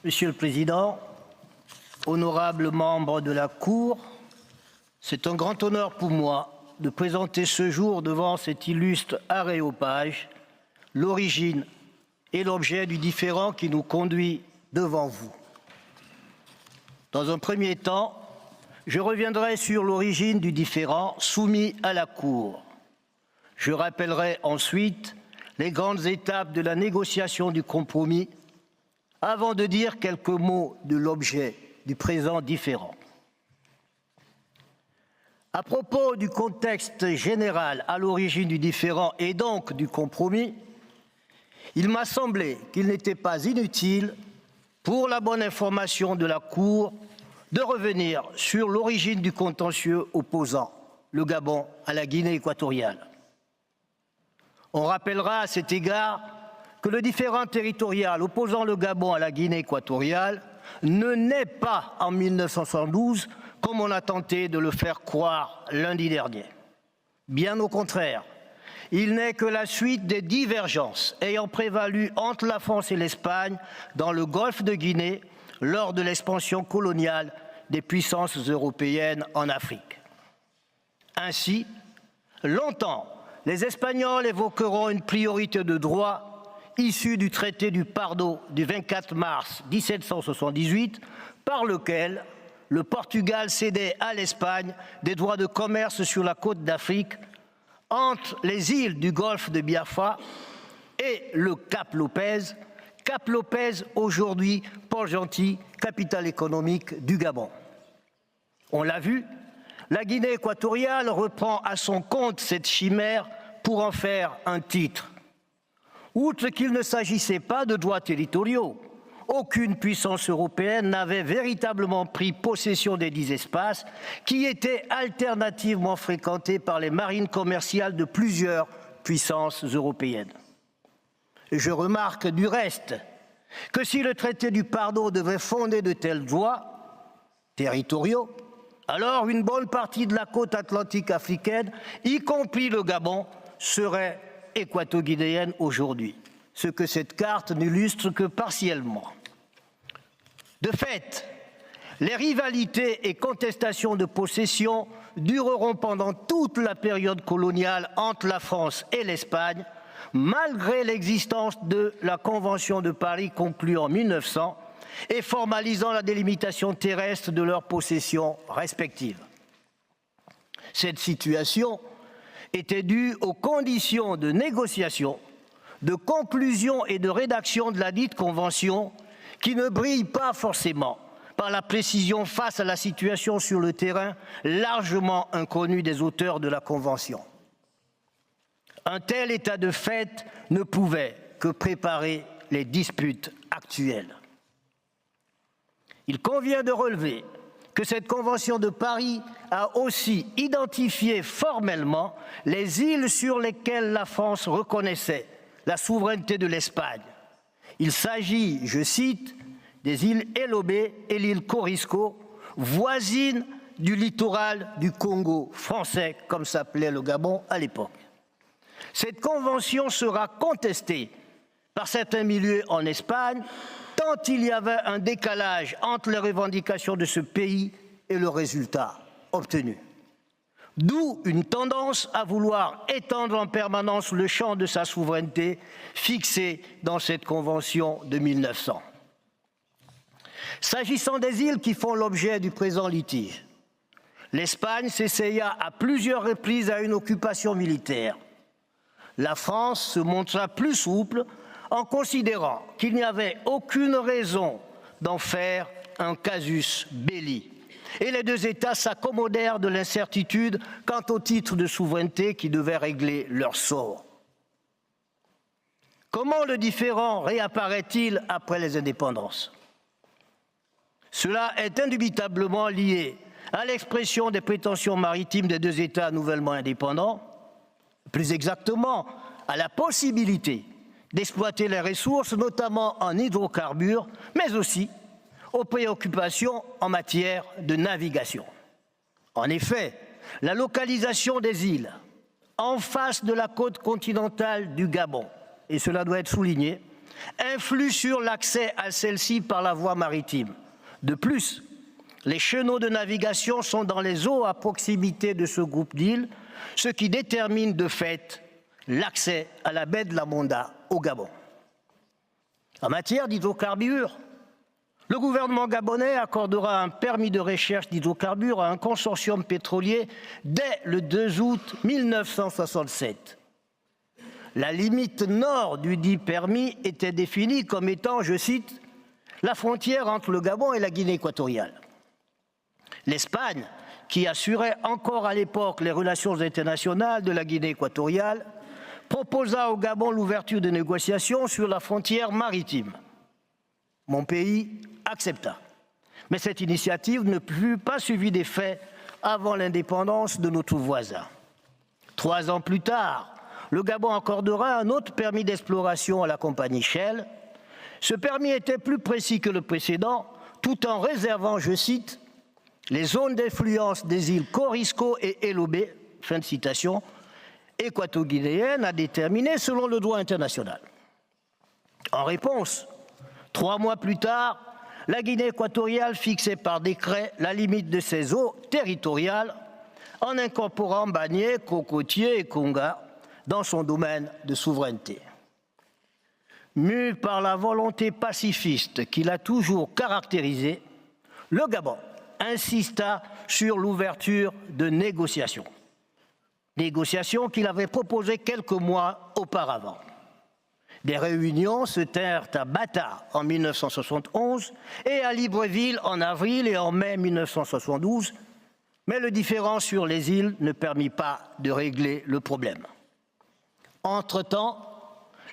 Monsieur le Président, honorables membres de la Cour, c'est un grand honneur pour moi de présenter ce jour devant cet illustre aréopage l'origine et l'objet du différend qui nous conduit devant vous. Dans un premier temps, je reviendrai sur l'origine du différend soumis à la Cour. Je rappellerai ensuite les grandes étapes de la négociation du compromis avant de dire quelques mots de l'objet du présent différend. À propos du contexte général à l'origine du différend et donc du compromis, il m'a semblé qu'il n'était pas inutile, pour la bonne information de la Cour, de revenir sur l'origine du contentieux opposant le Gabon à la Guinée équatoriale. On rappellera à cet égard que le différend territorial opposant le Gabon à la Guinée équatoriale ne naît pas en 1972 comme on a tenté de le faire croire lundi dernier. Bien au contraire, il n'est que la suite des divergences ayant prévalu entre la France et l'Espagne dans le golfe de Guinée lors de l'expansion coloniale des puissances européennes en Afrique. Ainsi, longtemps, les Espagnols évoqueront une priorité de droit issue du traité du Pardo du 24 mars 1778, par lequel le Portugal cédait à l'Espagne des droits de commerce sur la côte d'Afrique, entre les îles du golfe de Biafra et le Cap Lopez aujourd'hui Port-Gentil, capitale économique du Gabon. On l'a vu, la Guinée équatoriale reprend à son compte cette chimère pour en faire un titre. Outre qu'il ne s'agissait pas de droits territoriaux, aucune puissance européenne n'avait véritablement pris possession des dix espaces qui étaient alternativement fréquentés par les marines commerciales de plusieurs puissances européennes. Et je remarque du reste que si le traité du Pardo devait fonder de tels droits territoriaux, alors une bonne partie de la côte atlantique africaine, y compris le Gabon, serait équato-guinéenne aujourd'hui, ce que cette carte n'illustre que partiellement. De fait, les rivalités et contestations de possession dureront pendant toute la période coloniale entre la France et l'Espagne, malgré l'existence de la Convention de Paris conclue en 1900 et formalisant la délimitation terrestre de leurs possessions respectives. Cette situation était due aux conditions de négociation, de conclusion et de rédaction de la dite convention qui ne brille pas forcément par la précision face à la situation sur le terrain largement inconnue des auteurs de la convention. Un tel état de fait ne pouvait que préparer les disputes actuelles. Il convient de relever que cette Convention de Paris a aussi identifié formellement les îles sur lesquelles la France reconnaissait la souveraineté de l'Espagne. Il s'agit, je cite, des îles Elobé et l'île Corisco, voisines du littoral du Congo français, comme s'appelait le Gabon à l'époque. Cette convention sera contestée par certains milieux en Espagne, tant il y avait un décalage entre les revendications de ce pays et le résultat obtenu. D'où une tendance à vouloir étendre en permanence le champ de sa souveraineté fixé dans cette convention de 1900. S'agissant des îles qui font l'objet du présent litige, l'Espagne s'essaya à plusieurs reprises à une occupation militaire. La France se montra plus souple en considérant qu'il n'y avait aucune raison d'en faire un casus belli. Et les deux États s'accommodèrent de l'incertitude quant au titre de souveraineté qui devait régler leur sort. Comment le différend réapparaît-il après les indépendances? Cela est indubitablement lié à l'expression des prétentions maritimes des deux États nouvellement indépendants, plus exactement à la possibilité d'exploiter les ressources, notamment en hydrocarbures, mais aussi aux préoccupations en matière de navigation. En effet, la localisation des îles en face de la côte continentale du Gabon, et cela doit être souligné, influe sur l'accès à celle-ci par la voie maritime. De plus, les chenaux de navigation sont dans les eaux à proximité de ce groupe d'îles, ce qui détermine de fait l'accès à la baie de la Monda au Gabon. En matière d'hydrocarbures, le gouvernement gabonais accordera un permis de recherche d'hydrocarbures à un consortium pétrolier dès le 2 août 1967. La limite nord du dit permis était définie comme étant, je cite, la frontière entre le Gabon et la Guinée équatoriale. L'Espagne, qui assurait encore à l'époque les relations internationales de la Guinée équatoriale, proposa au Gabon l'ouverture de négociations sur la frontière maritime. Mon pays accepta. Mais cette initiative ne fut pas suivie d'effet avant l'indépendance de notre voisin. 3 ans plus tard, le Gabon accordera un autre permis d'exploration à la compagnie Shell. Ce permis était plus précis que le précédent, tout en réservant, je cite, les zones d'influence des îles Corisco et Elobé, fin de citation, équato-guinéennes à déterminer selon le droit international. En réponse, 3 mois plus tard, la Guinée équatoriale fixait par décret la limite de ses eaux territoriales en incorporant Mbagné, Cocotier et Konga dans son domaine de souveraineté. Mu par la volonté pacifiste qui l'a toujours caractérisé, le Gabon insista sur l'ouverture de négociations. Négociations qu'il avait proposées quelques mois auparavant. Des réunions se tinrent à Bata en 1971 et à Libreville en avril et en mai 1972, mais le différend sur les îles ne permit pas de régler le problème. Entre-temps,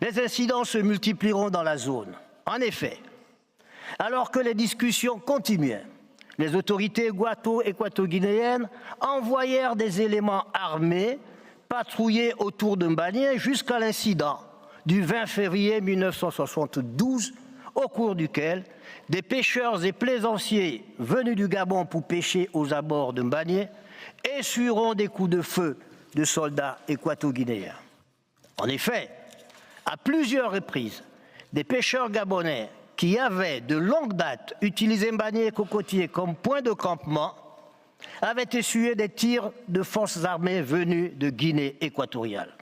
les incidents se multiplieront dans la zone. En effet, alors que les discussions continuaient, les autorités équato-guinéennes envoyèrent des éléments armés patrouiller autour de Mbagné jusqu'à l'incident du 20 février 1972, au cours duquel des pêcheurs et plaisanciers venus du Gabon pour pêcher aux abords de Mbagné essuieront des coups de feu de soldats équato-guinéens. En effet, à plusieurs reprises, des pêcheurs gabonais qui avaient de longue date utilisé Mbagné et Cocotier comme point de campement avaient essuyé des tirs de forces armées venues de Guinée équatoriale.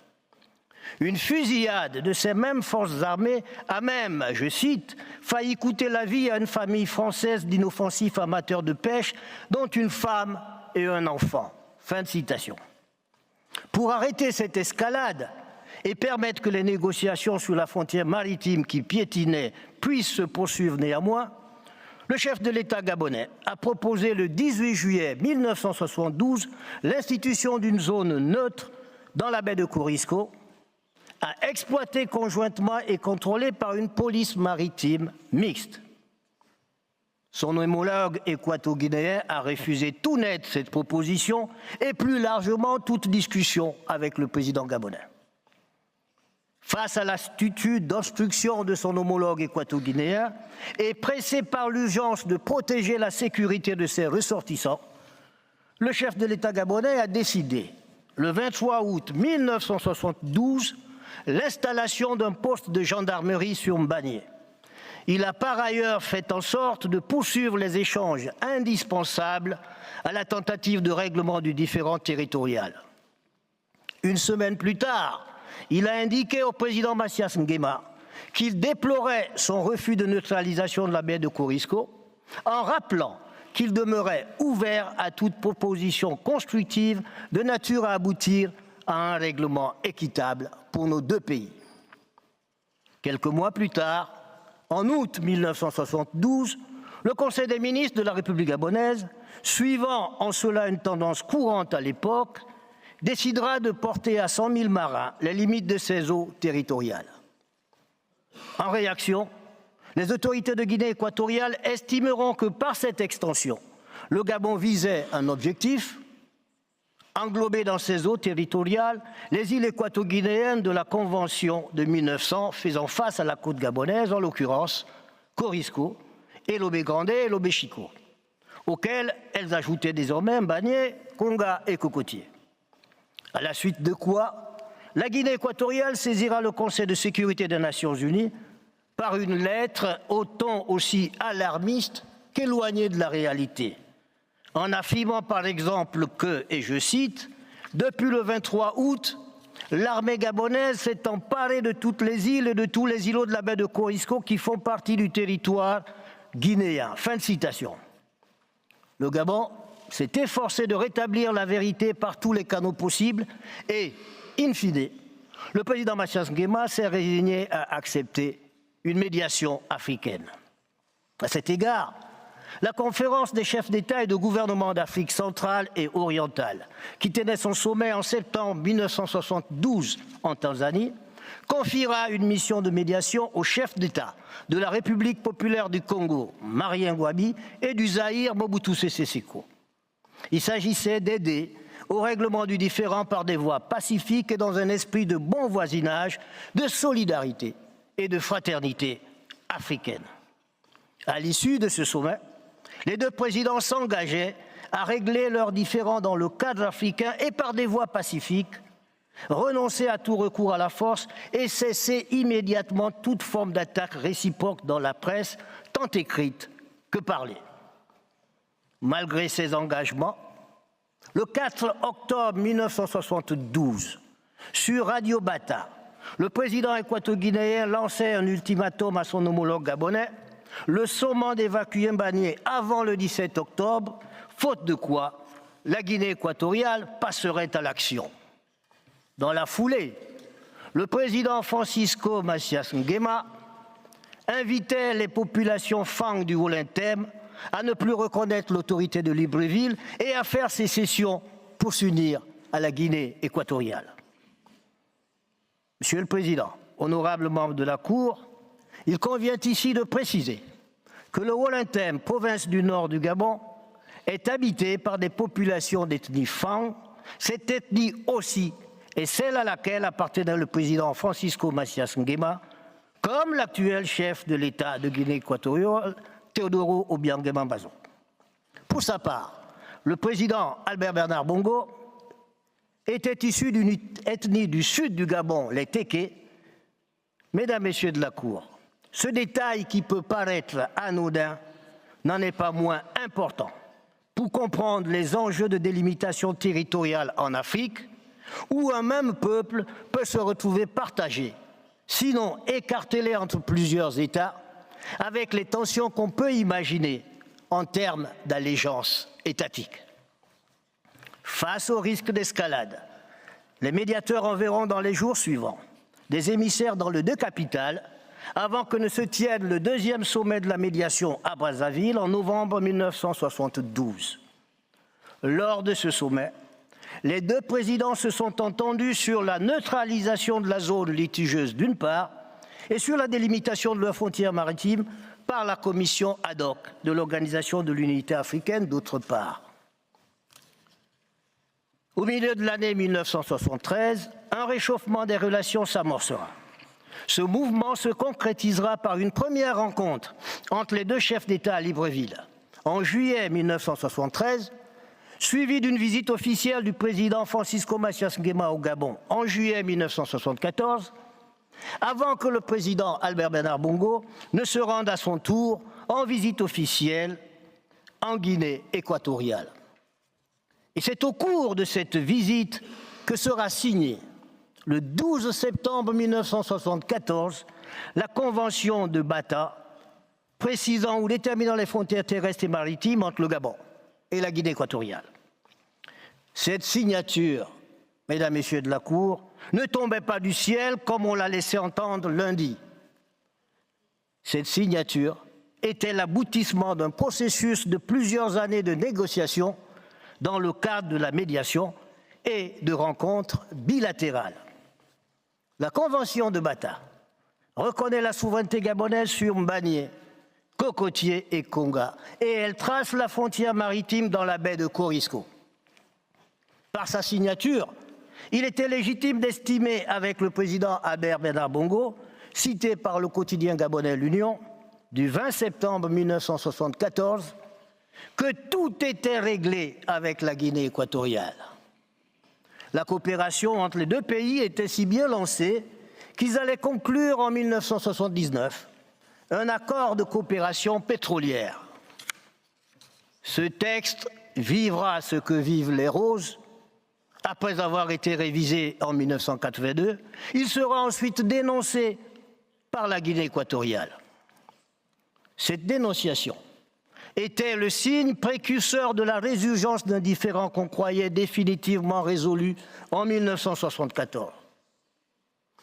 Une fusillade de ces mêmes forces armées a même, je cite, failli coûter la vie à une famille française d'inoffensifs amateurs de pêche, dont une femme et un enfant. Fin de citation. Pour arrêter cette escalade et permettre que les négociations sur la frontière maritime qui piétinait puissent se poursuivre néanmoins, le chef de l'État gabonais a proposé le 18 juillet 1972 l'institution d'une zone neutre dans la baie de Corisco, à exploiter conjointement et contrôlée par une police maritime mixte. Son homologue équato-guinéen a refusé tout net cette proposition et plus largement toute discussion avec le président gabonais. Face à l'attitude d'obstruction de son homologue équato-guinéen et pressé par l'urgence de protéger la sécurité de ses ressortissants, le chef de l'État gabonais a décidé, le 23 août 1972, l'installation d'un poste de gendarmerie sur Mbagné. Il a par ailleurs fait en sorte de poursuivre les échanges indispensables à la tentative de règlement du différend territorial. Une semaine plus tard, il a indiqué au président Mathias Nguema qu'il déplorait son refus de neutralisation de la baie de Corisco, en rappelant qu'il demeurait ouvert à toute proposition constructive de nature à aboutir à un règlement équitable pour nos deux pays. Quelques mois plus tard, en août 1972, le Conseil des ministres de la République gabonaise, suivant en cela une tendance courante à l'époque, décidera de porter à 100 000 marins les limites de ses eaux territoriales. En réaction, les autorités de Guinée équatoriale estimeront que par cette extension, le Gabon visait un objectif, englober dans ses eaux territoriales les îles équato-guinéennes de la Convention de 1900 faisant face à la côte gabonaise, en l'occurrence Corisco, Elobé Grande et Elobé Chico, auxquelles elles ajoutaient désormais Mbagné, Konga et Cocotier. À la suite de quoi, la Guinée équatoriale saisira le Conseil de sécurité des Nations Unies par une lettre au ton aussi alarmiste qu'éloigné de la réalité, en affirmant par exemple que, et je cite, « Depuis le 23 août, l'armée gabonaise s'est emparée de toutes les îles et de tous les îlots de la baie de Corisco qui font partie du territoire guinéen. » Fin de citation. Le Gabon s'est efforcé de rétablir la vérité par tous les canaux possibles et, in fine, le président Mathias Nguema s'est résigné à accepter une médiation africaine. À cet égard, la conférence des chefs d'État et de gouvernement d'Afrique centrale et orientale, qui tenait son sommet en septembre 1972 en Tanzanie, confiera une mission de médiation aux chefs d'État de la République populaire du Congo, Marien Ngouabi, et du Zaïre, Mobutu Sese Seko. Il s'agissait d'aider au règlement du différend par des voies pacifiques et dans un esprit de bon voisinage, de solidarité et de fraternité africaine. À l'issue de ce sommet, les deux présidents s'engageaient à régler leurs différends dans le cadre africain et par des voies pacifiques, renoncer à tout recours à la force et cesser immédiatement toute forme d'attaque réciproque dans la presse, tant écrite que parlée. Malgré ces engagements, le 4 octobre 1972, sur Radio Bata, le président équato-guinéen lançait un ultimatum à son homologue gabonais, le sommant d'évacuer Mbagné avant le 17 octobre, faute de quoi la Guinée équatoriale passerait à l'action. Dans la foulée, le président Francisco Macias Nguema invitait les populations Fang du Wolintème à ne plus reconnaître l'autorité de Libreville et à faire sécession pour s'unir à la Guinée équatoriale. Monsieur le Président, honorables membres de la Cour, il convient ici de préciser que le Wolintème, province du nord du Gabon, est habité par des populations d'ethnie Fang. Cette ethnie aussi est celle à laquelle appartenait le président Francisco Macias Nguema, comme l'actuel chef de l'État de Guinée équatoriale, Teodoro Obiang Nguema Bazoum. Pour sa part, le président Albert Bernard Bongo était issu d'une ethnie du sud du Gabon, les Téké. Mesdames, Messieurs de la Cour, ce détail qui peut paraître anodin n'en est pas moins important pour comprendre les enjeux de délimitation territoriale en Afrique, où un même peuple peut se retrouver partagé, sinon écartelé entre plusieurs États, avec les tensions qu'on peut imaginer en termes d'allégeance étatique. Face au risque d'escalade, les médiateurs enverront dans les jours suivants des émissaires dans les deux capitales avant que ne se tienne le deuxième sommet de la médiation à Brazzaville en novembre 1972. Lors de ce sommet, les deux présidents se sont entendus sur la neutralisation de la zone litigieuse d'une part et sur la délimitation de leurs frontières maritimes par la commission ad hoc de l'Organisation de l'Unité africaine d'autre part. Au milieu de l'année 1973, un réchauffement des relations s'amorcera. Ce mouvement se concrétisera par une première rencontre entre les deux chefs d'État à Libreville, en juillet 1973, suivie d'une visite officielle du président Francisco Macias Nguema au Gabon en juillet 1974, avant que le président Albert Bernard Bongo ne se rende à son tour en visite officielle en Guinée équatoriale. Et c'est au cours de cette visite que sera signée, le 12 septembre 1974, la Convention de Bata, précisant ou déterminant les frontières terrestres et maritimes entre le Gabon et la Guinée équatoriale. Cette signature, mesdames, messieurs de la Cour, ne tombait pas du ciel comme on l'a laissé entendre lundi. Cette signature était l'aboutissement d'un processus de plusieurs années de négociations dans le cadre de la médiation et de rencontres bilatérales. La Convention de Bata reconnaît la souveraineté gabonaise sur Mbagné, Cocotier et Konga, et elle trace la frontière maritime dans la baie de Corisco. Par sa signature, il était légitime d'estimer avec le président Albert Bernard Bongo, cité par le quotidien gabonais L'Union, du 20 septembre 1974, que tout était réglé avec la Guinée équatoriale. La coopération entre les deux pays était si bien lancée qu'ils allaient conclure en 1979 un accord de coopération pétrolière. Ce texte vivra ce que vivent les roses. Après avoir été révisé en 1982, il sera ensuite dénoncé par la Guinée équatoriale. Cette dénonciation était le signe précurseur de la résurgence d'un différend qu'on croyait définitivement résolu en 1974.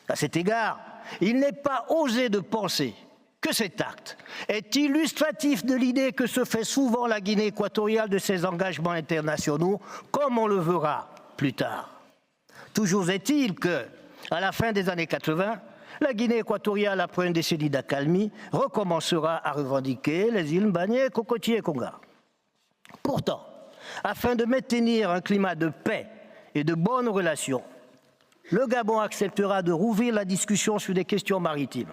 À cet égard, il n'est pas osé de penser que cet acte est illustratif de l'idée que se fait souvent la Guinée équatoriale de ses engagements internationaux, comme on le verra plus tard. Toujours est-il que, à la fin des années 80, la Guinée équatoriale, après une décennie d'accalmie, recommencera à revendiquer les îles Mbagné, Cocotier et Conga. Pourtant, afin de maintenir un climat de paix et de bonnes relations, le Gabon acceptera de rouvrir la discussion sur des questions maritimes.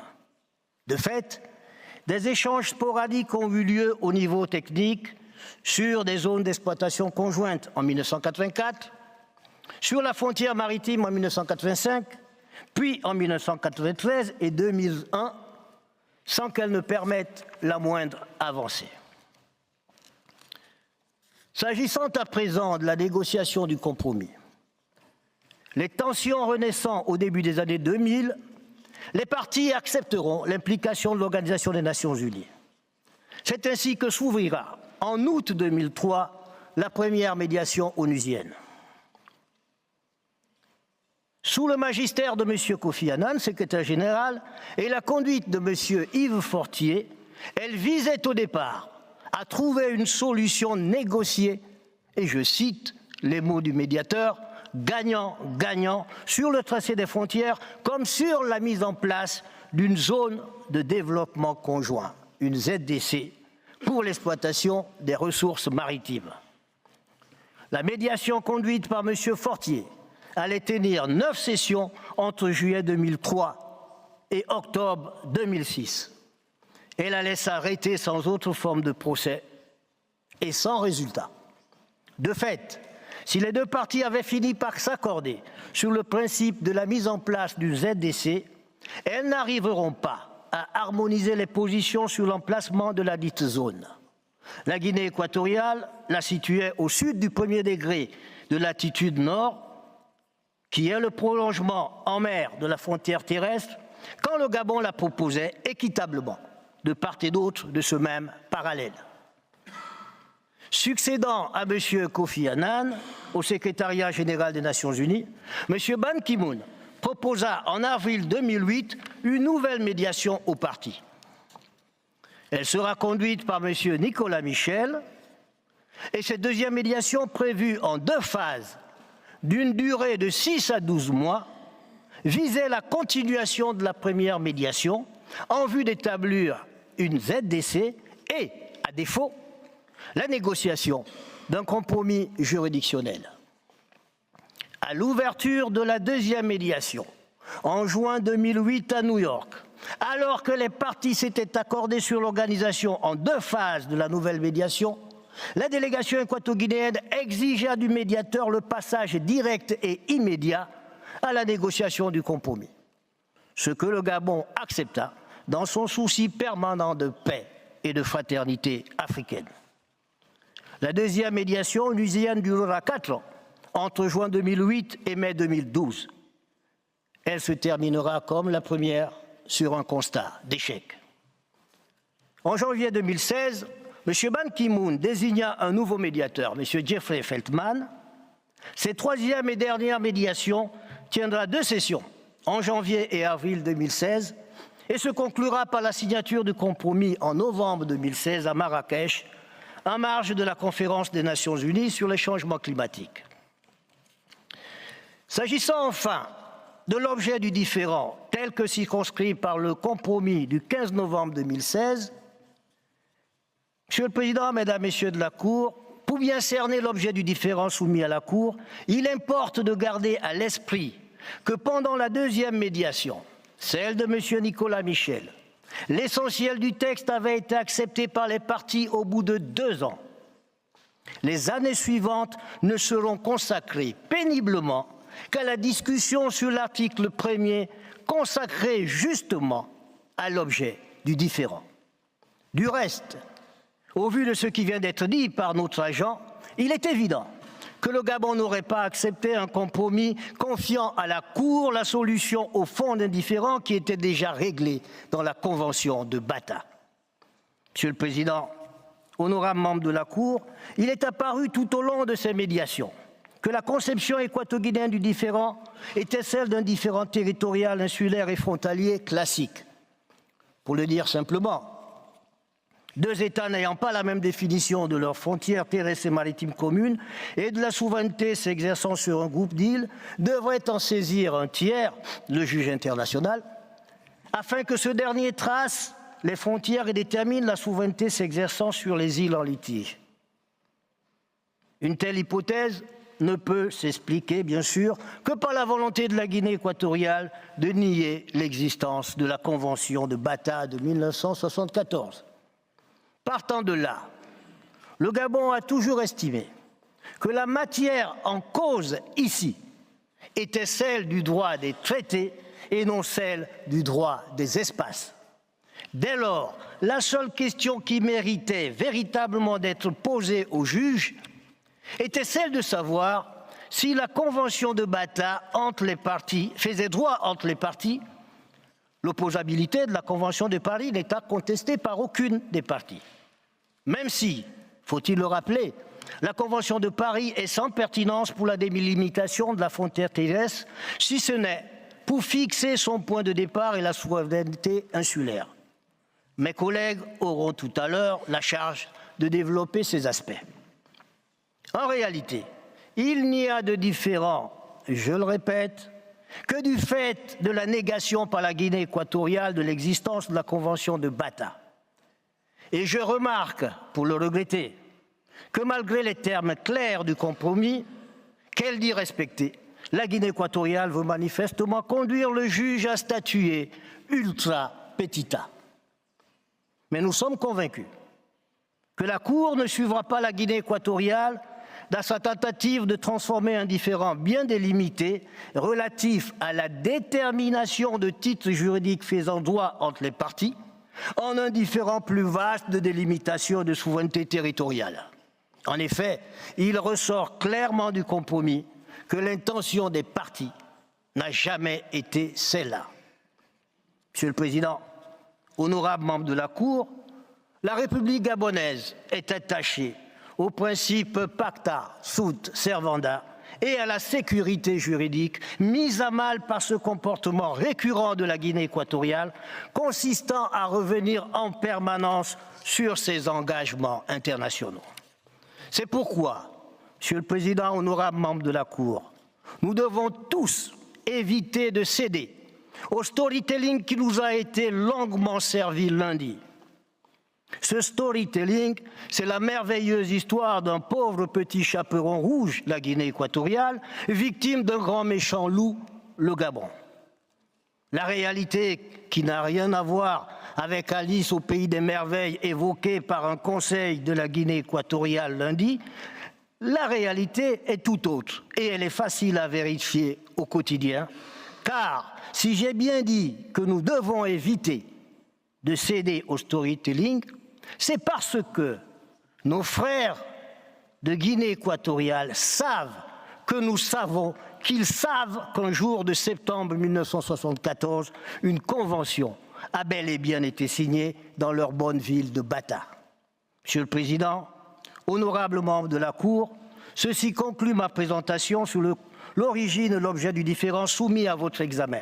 De fait, des échanges sporadiques ont eu lieu au niveau technique sur des zones d'exploitation conjointes en 1984, sur la frontière maritime en 1985, puis en 1993 et 2001, sans qu'elles ne permettent la moindre avancée. S'agissant à présent de la négociation du compromis, les tensions renaissant au début des années 2000, les parties accepteront l'implication de l'Organisation des Nations Unies. C'est ainsi que s'ouvrira, en août 2003, la première médiation onusienne. Sous le magistère de M. Kofi Annan, secrétaire général, et la conduite de M. Yves Fortier, elle visait au départ à trouver une solution négociée, et je cite les mots du médiateur, gagnant-gagnant sur le tracé des frontières comme sur la mise en place d'une zone de développement conjoint, une ZDC, pour l'exploitation des ressources maritimes. La médiation conduite par M. Fortier allait tenir 9 sessions entre juillet 2003 et octobre 2006. Elle allait s'arrêter sans autre forme de procès et sans résultat. De fait, si les deux parties avaient fini par s'accorder sur le principe de la mise en place du ZDC, elles n'arriveront pas à harmoniser les positions sur l'emplacement de la dite zone. La Guinée équatoriale la situait au sud du 1er degré de latitude nord, qui est le prolongement en mer de la frontière terrestre, quand le Gabon la proposait équitablement, de part et d'autre de ce même parallèle. Succédant à M. Kofi Annan au secrétariat général des Nations Unies, M. Ban Ki-moon proposa en avril 2008 une nouvelle médiation aux parties. Elle sera conduite par M. Nicolas Michel et cette deuxième médiation prévue en 2 phases d'une durée de 6 à 12 mois visait la continuation de la première médiation en vue d'établir une ZDC et, à défaut, la négociation d'un compromis juridictionnel. À l'ouverture de la deuxième médiation, en juin 2008 à New York, alors que les parties s'étaient accordées sur l'organisation en 2 phases de la nouvelle médiation, la délégation équato-guinéenne exigea du médiateur le passage direct et immédiat à la négociation du compromis, ce que le Gabon accepta dans son souci permanent de paix et de fraternité africaine. La deuxième médiation onusienne durera 4 ans, entre juin 2008 et mai 2012. Elle se terminera comme la première sur un constat d'échec. En janvier 2016, M. Ban Ki-moon désigna un nouveau médiateur, M. Jeffrey Feltman. Cette troisième et dernière médiation tiendra 2 sessions, en janvier et avril 2016, et se conclura par la signature du compromis en novembre 2016 à Marrakech, en marge de la conférence des Nations Unies sur les changements climatiques. S'agissant enfin de l'objet du différend, tel que circonscrit par le compromis du 15 novembre 2016, Monsieur le Président, Mesdames, Messieurs de la Cour, pour bien cerner l'objet du différend soumis à la Cour, il importe de garder à l'esprit que pendant la deuxième médiation, celle de M. Nicolas Michel, l'essentiel du texte avait été accepté par les parties au bout de 2 ans. Les années suivantes ne seront consacrées péniblement qu'à la discussion sur l'article 1er consacré justement à l'objet du différend. Du reste, au vu de ce qui vient d'être dit par notre agent, il est évident que le Gabon n'aurait pas accepté un compromis confiant à la Cour la solution au fond d'un différend qui était déjà réglé dans la Convention de Bata. Monsieur le Président, honorable membre de la Cour, il est apparu tout au long de ces médiations que la conception équato-guinéenne du différend était celle d'un différend territorial, insulaire et frontalier classique. Pour le dire simplement, deux États n'ayant pas la même définition de leurs frontières terrestres et maritimes communes et de la souveraineté s'exerçant sur un groupe d'îles devraient en saisir un tiers, le juge international, afin que ce dernier trace les frontières et détermine la souveraineté s'exerçant sur les îles en litige. Une telle hypothèse ne peut s'expliquer, bien sûr, que par la volonté de la Guinée équatoriale de nier l'existence de la Convention de Bata de 1974. Partant de là, le Gabon a toujours estimé que la matière en cause ici était celle du droit des traités et non celle du droit des espaces. Dès lors, la seule question qui méritait véritablement d'être posée au juge était celle de savoir si la Convention de Bata entre les parties faisait droit entre les parties. L'opposabilité de la Convention de Paris n'est contestée par aucune des parties. Même si, faut-il le rappeler, la Convention de Paris est sans pertinence pour la délimitation de la frontière terrestre, si ce n'est pour fixer son point de départ et la souveraineté insulaire. Mes collègues auront tout à l'heure la charge de développer ces aspects. En réalité, il n'y a de différent, je le répète, que du fait de la négation par la Guinée équatoriale de l'existence de la Convention de Bata. Et je remarque, pour le regretter, que malgré les termes clairs du compromis, qu'elle dit respecter, la Guinée équatoriale veut manifestement conduire le juge à statuer ultra petita. Mais nous sommes convaincus que la Cour ne suivra pas la Guinée équatoriale dans sa tentative de transformer un différend bien délimité relatif à la détermination de titres juridiques faisant droit entre les parties en un différend plus vaste de délimitation de souveraineté territoriale. En effet, il ressort clairement du compromis que l'intention des parties n'a jamais été celle-là. Monsieur le Président, honorable membre de la Cour, la République gabonaise est attachée au principe pacta sunt servanda et à la sécurité juridique mise à mal par ce comportement récurrent de la Guinée équatoriale consistant à revenir en permanence sur ses engagements internationaux. C'est pourquoi, Monsieur le Président, honorable membre de la Cour, nous devons tous éviter de céder au storytelling qui nous a été longuement servi lundi. Ce storytelling, c'est la merveilleuse histoire d'un pauvre petit chaperon rouge, la Guinée équatoriale, victime d'un grand méchant loup, le Gabon. La réalité qui n'a rien à voir avec Alice au pays des merveilles évoquée par un conseil de la Guinée équatoriale lundi, la réalité est tout autre et elle est facile à vérifier au quotidien, car si j'ai bien dit que nous devons éviter de céder au storytelling, c'est parce que nos frères de Guinée équatoriale savent que nous savons qu'ils savent qu'un jour de septembre 1974, une convention a bel et bien été signée dans leur bonne ville de Bata. Monsieur le Président, honorables membres de la Cour, ceci conclut ma présentation sur l'origine et l'objet du différend soumis à votre examen.